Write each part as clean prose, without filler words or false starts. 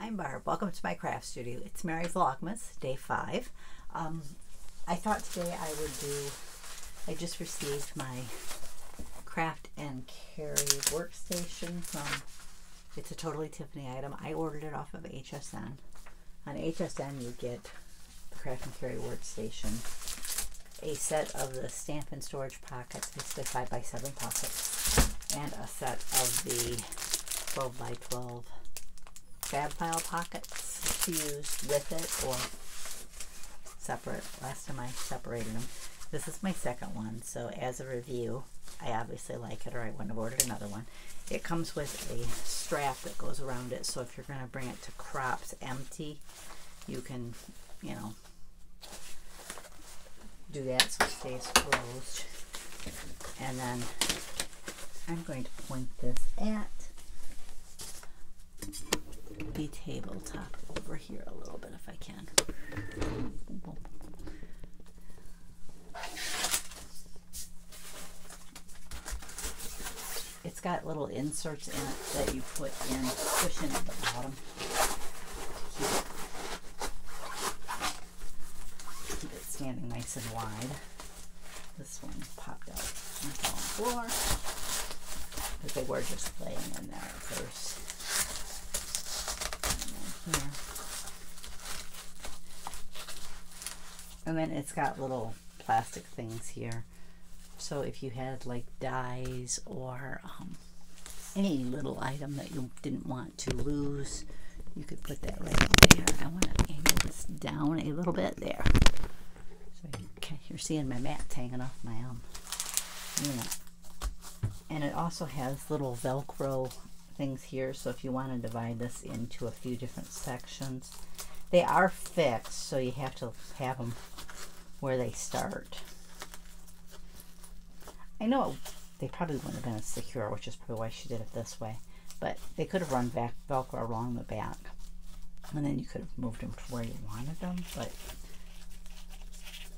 I'm Barb. Welcome to my craft studio. It's Mary Vlogmas, day 5. I thought today I just received my craft and carry workstation from, it's a totally Tiffany item. I ordered it off of HSN. On HSN you get the craft and carry workstation, a set of the stamp and storage pockets, basically 5x7 pockets, and a set of the 12x12 fab file pockets to use with it or separate. Last time I separated them. This is my second one, so as a review, I obviously like it or I wouldn't have ordered another one. It comes with a strap that goes around it, so if you're going to bring it to crops empty, you can, you know, do that so it stays closed. And then I'm going to point this at the tabletop over here a little bit if I can. It's got little inserts in it that you push in at the bottom to keep it standing nice and wide. This one popped out and fell on the floor because they were just laying in there at first. Here. And then it's got little plastic things here, so if you had like dies or any little item that you didn't want to lose, you could put that right there. I want to angle this down a little bit there, so you're seeing my mat hanging off my unit. And it also has little Velcro things here, so if you want to divide this into a few different sections, they are fixed, so you have to have them where they start. I know they probably wouldn't have been as secure, which is probably why she did it this way, but they could have run back Velcro along the back, and then you could have moved them to where you wanted them. But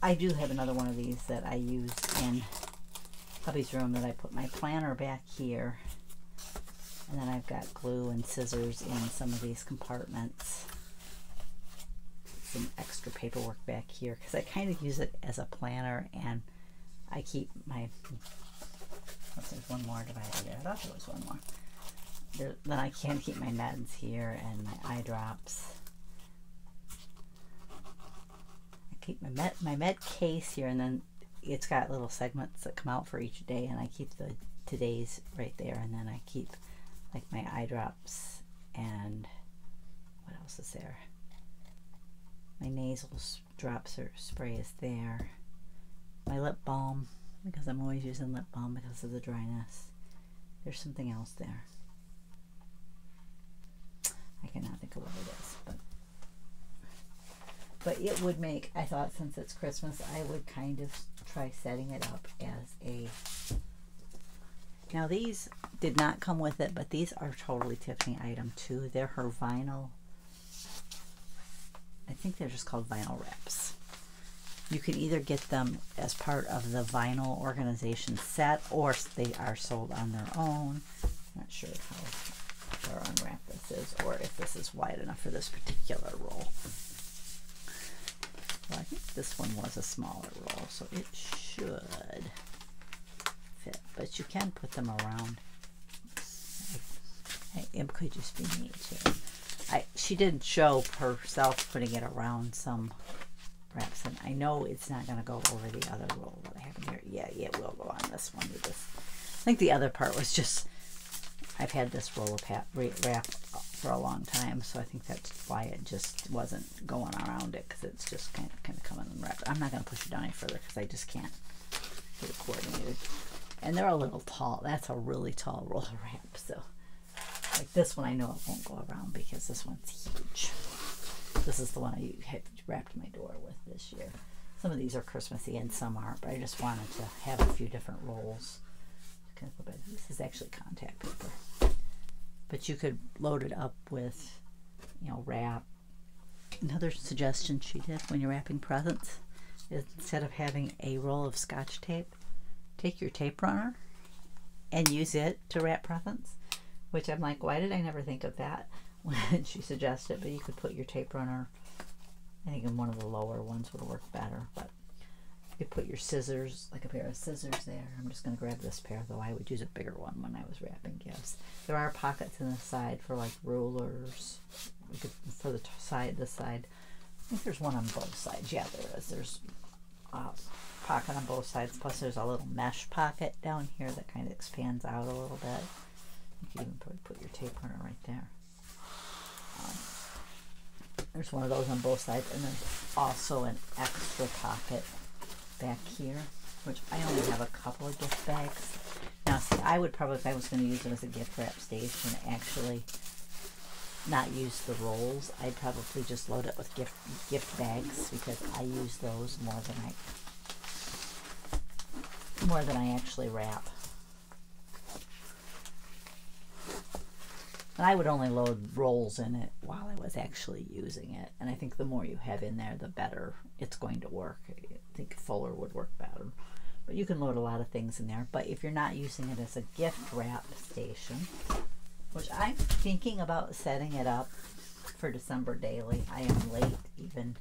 I do have another one of these that I use in hubby's room, that I put my planner back here. And then I've got glue and scissors in some of these compartments. Some extra paperwork back here because I kind of use it as a planner, and I keep my, there's one more divided there. I thought there was one more. Then I can keep my meds here and my eye drops. I keep my med case here, and then it's got little segments that come out for each day, and I keep the today's right there, and then I keep like my eye drops, and what else is there? My nasal drops or spray is there. My lip balm, because I'm always using lip balm because of the dryness. There's something else there. I cannot think of what it is, but it would make, I thought since it's Christmas, I would kind of try setting it up as a, now these did not come with it, but these are totally Tiffany item too. They're her vinyl, I think they're just called vinyl wraps. You can either get them as part of the vinyl organization set, or they are sold on their own. Not sure how far unwrapped this is, or if this is wide enough for this particular roll. Well, I think this one was a smaller roll, so it should fit, but you can put them around. It could just be me too. She did show herself putting it around some wraps, and I know it's not going to go over the other roll that I have in here. Yeah, it will go on this one. I think the other part was just, I've had this roll of wrap for a long time, so I think that's why it just wasn't going around it, because it's just kind of coming unwrapped. I'm not going to push it down any further because I just can't get it coordinated. And they're a little tall. That's a really tall roll of wrap, so like this one I know it won't go around because this one's huge. This is the one I had wrapped my door with this year. Some of these are Christmassy and some aren't, but I just wanted to have a few different rolls. This is actually contact paper, but you could load it up with, you know, wrap. Another suggestion she did when you're wrapping presents is, instead of having a roll of Scotch tape, take your tape runner and use it to wrap presents, which I'm like, why did I never think of that? when she suggested, but you could put your tape runner, I think in one of the lower ones would work better, but you could put your scissors, like a pair of scissors there. I'm just going to grab this pair, though I would use a bigger one when I was wrapping gifts. There are pockets in the side for like rulers. You could, for the side, this side. I think there's one on both sides. Yeah, there is. There's a pocket on both sides. Plus there's a little mesh pocket down here that kind of expands out a little bit. You can even probably put your tape runner right there. There's one of those on both sides, and there's also an extra pocket back here, which I only have a couple of gift bags. Now, see, I would probably, if I was going to use it as a gift wrap station, actually not use the rolls. I'd probably just load it with gift bags, because I use those more than I actually wrap. And I would only load rolls in it while I was actually using it. And I think the more you have in there, the better it's going to work. I think fuller would work better. But you can load a lot of things in there. But if you're not using it as a gift wrap station, which I'm thinking about setting it up for December daily. I am late even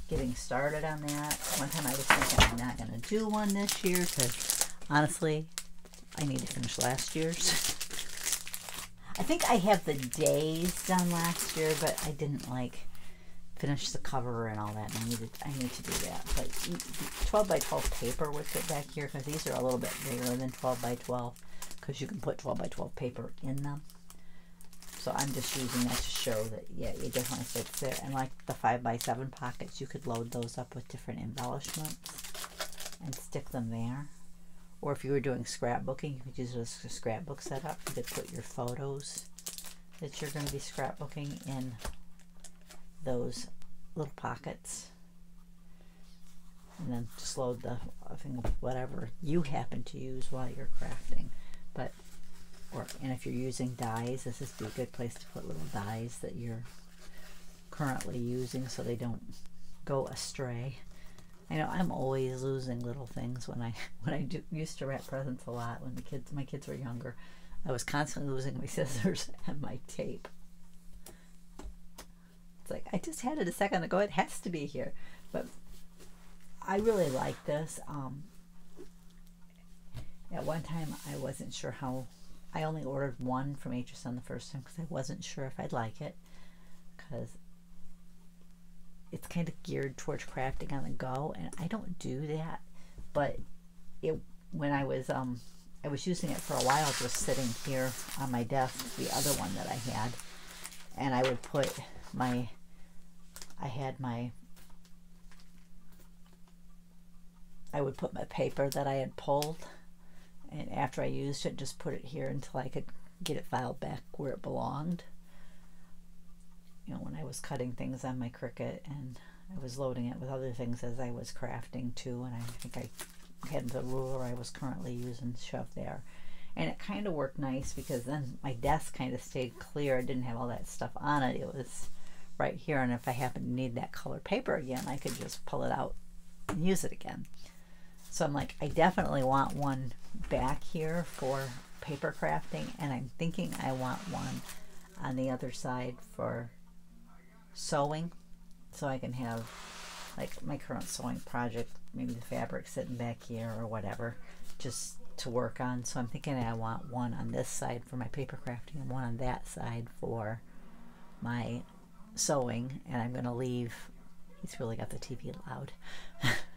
getting started on that. One time I was thinking I'm not going to do one this year because honestly, I need to finish last year's. I think I have the days done last year, but I didn't like finish the cover and all that. And I need to do that. But 12 by 12 paper would fit back here because these are a little bit bigger than 12 by 12 because you can put 12 by 12 paper in them. So I'm just using that to show that, yeah, it definitely fits there. And like the 5 by 7 pockets, you could load those up with different embellishments and stick them there. Or if you were doing scrapbooking, you could use it as a scrapbook setup. You could put your photos that you're going to be scrapbooking in those little pockets. And then just load the whatever you happen to use while you're crafting. And if you're using dies, this would be a good place to put little dies that you're currently using so they don't go astray. I know I'm always losing little things when I used to wrap presents a lot when my kids were younger. I was constantly losing my scissors and my tape. It's like I just had it a second ago. It has to be here, but I really like this. At one time, I wasn't sure how. I only ordered one from HSN the first time because I wasn't sure if I'd like it because it's kind of geared towards crafting on the go, and I don't do that. But when I was using it for a while, just sitting here on my desk, the other one that I had, and I would put my paper that I had pulled, and after I used it, just put it here until I could get it filed back where it belonged. You know, when I was cutting things on my Cricut, and I was loading it with other things as I was crafting too, and I think I had the ruler I was currently using shoved there. And it kind of worked nice because then my desk kind of stayed clear. I didn't have all that stuff on it. It was right here, and if I happen to need that colored paper again, I could just pull it out and use it again. So I'm like, I definitely want one back here for paper crafting, and I'm thinking I want one on the other side for sewing, so I can have like my current sewing project, maybe the fabric sitting back here or whatever, just to work on. So I'm thinking I want one on this side for my paper crafting and one on that side for my sewing. And I'm going to leave, he's really got the TV loud.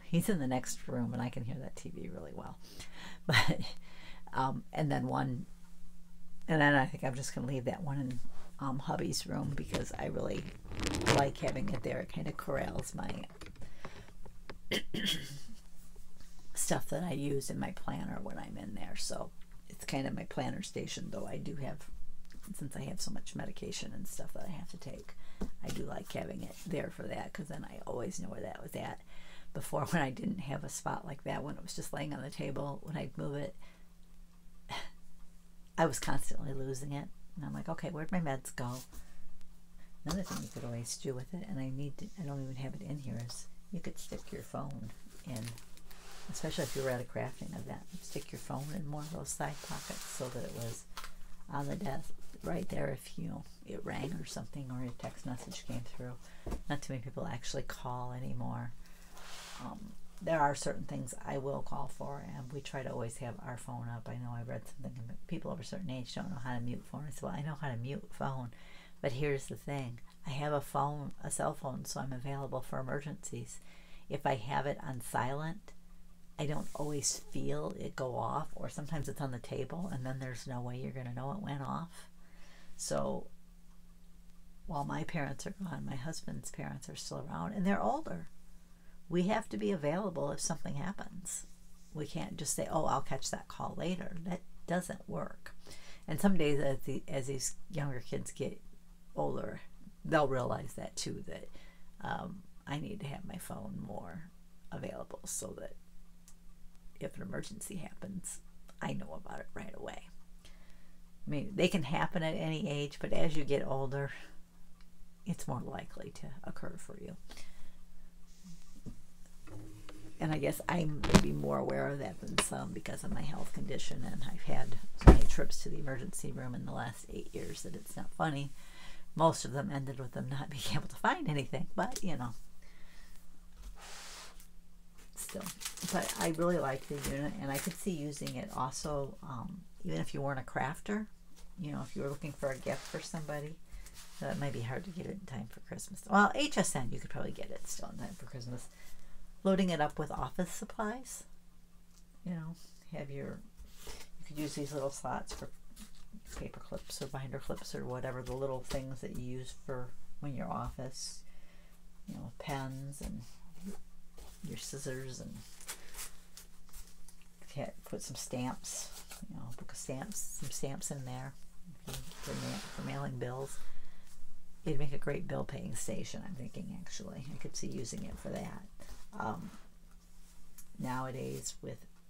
He's in the next room and I can hear that TV really well. But and then I think I'm just going to leave that one in hubby's room because I really like having it there. It kind of corrals my stuff that I use in my planner when I'm in there. So it's kind of my planner station, though I do have, since I have so much medication and stuff that I have to take, I do like having it there for that because then I always know where that was at. Before, when I didn't have a spot like that, when it was just laying on the table, when I'd move it, I was constantly losing it. And I'm like, okay, where'd my meds go? Another thing you could always do with it, and I don't even have it in here, is you could stick your phone in, especially if you were at a crafting event, stick your phone in more of those side pockets so that it was on the desk right there if it rang or something, or a text message came through. Not too many people actually call anymore. There are certain things I will call for, and we try to always have our phone up. I know I read something, people over a certain age don't know how to mute phone. I said, well, I know how to mute phone, but here's the thing. I have a cell phone, so I'm available for emergencies. If I have it on silent, I don't always feel it go off, or sometimes it's on the table, and then there's no way you're going to know it went off. So while my parents are gone, my husband's parents are still around, and they're older. We have to be available if something happens. We can't just say, oh, I'll catch that call later. That doesn't work. And some days as these younger kids get older, they'll realize that too, that I need to have my phone more available so that if an emergency happens, I know about it right away. I mean, they can happen at any age, but as you get older, it's more likely to occur for you. And I guess I'm maybe more aware of that than some because of my health condition, and I've had so many trips to the emergency room in the last 8 years that it's not funny. Most of them ended with them not being able to find anything, but still. But I really like the unit, and I could see using it also, even if you weren't a crafter, if you were looking for a gift for somebody. It might be hard to get it in time for Christmas. Well, HSN, you could probably get it still in time for Christmas. Loading it up with office supplies, you could use these little slots for paper clips or binder clips or whatever, the little things that you use for when your office, pens and your scissors, and put some stamps, book of stamps, some stamps in there for mailing bills. It'd make a great bill paying station, I'm thinking, actually. I could see using it for that. Nowadays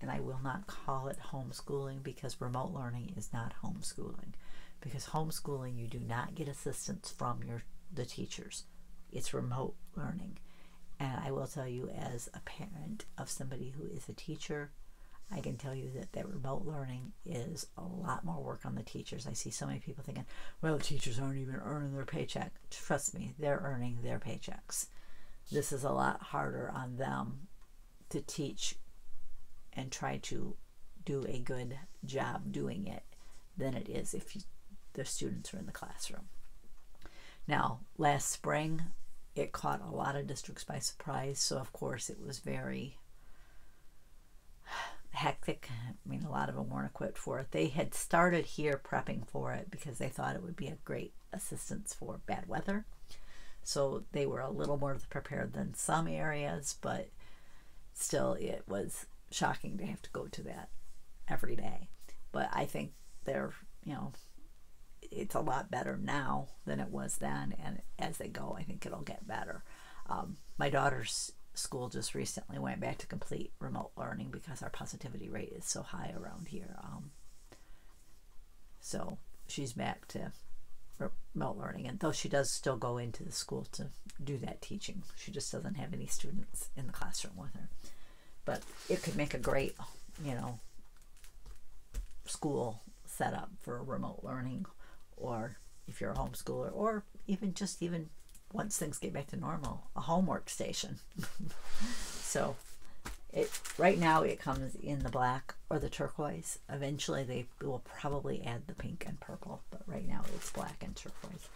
and I will not call it homeschooling, because remote learning is not homeschooling. Because homeschooling, you do not get assistance from the teachers. It's remote learning. And I will tell you, as a parent of somebody who is a teacher, I can tell you that remote learning is a lot more work on the teachers. I see so many people thinking, well, teachers aren't even earning their paycheck. Trust me, they're earning their paychecks. This is a lot harder on them to teach and try to do a good job doing it than it is if the students are in the classroom. Now, last spring, it caught a lot of districts by surprise, so of course it was very hectic. I mean, a lot of them weren't equipped for it. They had started here prepping for it because they thought it would be a great assistance for bad weather. So they were a little more prepared than some areas, but still it was shocking to have to go to that every day. But I think it's a lot better now than it was then, and as they go, I think it'll get better. My daughter's school just recently went back to complete remote learning because our positivity rate is so high around here. So she's back to remote learning, and though she does still go into the school to do that teaching, she just doesn't have any students in the classroom with her. But it could make a great school setup for remote learning, or if you're a homeschooler, or even once things get back to normal, a home workstation. So right now it comes in the black or the turquoise. Eventually they will probably add the pink and purple, but right now it's black and turquoise.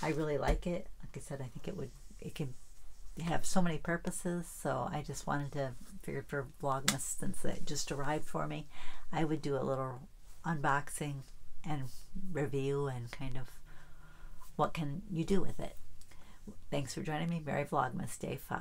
I really like it. Like I said, I think it can have so many purposes, so I just wanted to figure for Vlogmas, since it just arrived for me, I would do a little unboxing and review and kind of what can you do with it. Thanks for joining me. Merry Vlogmas Day 5.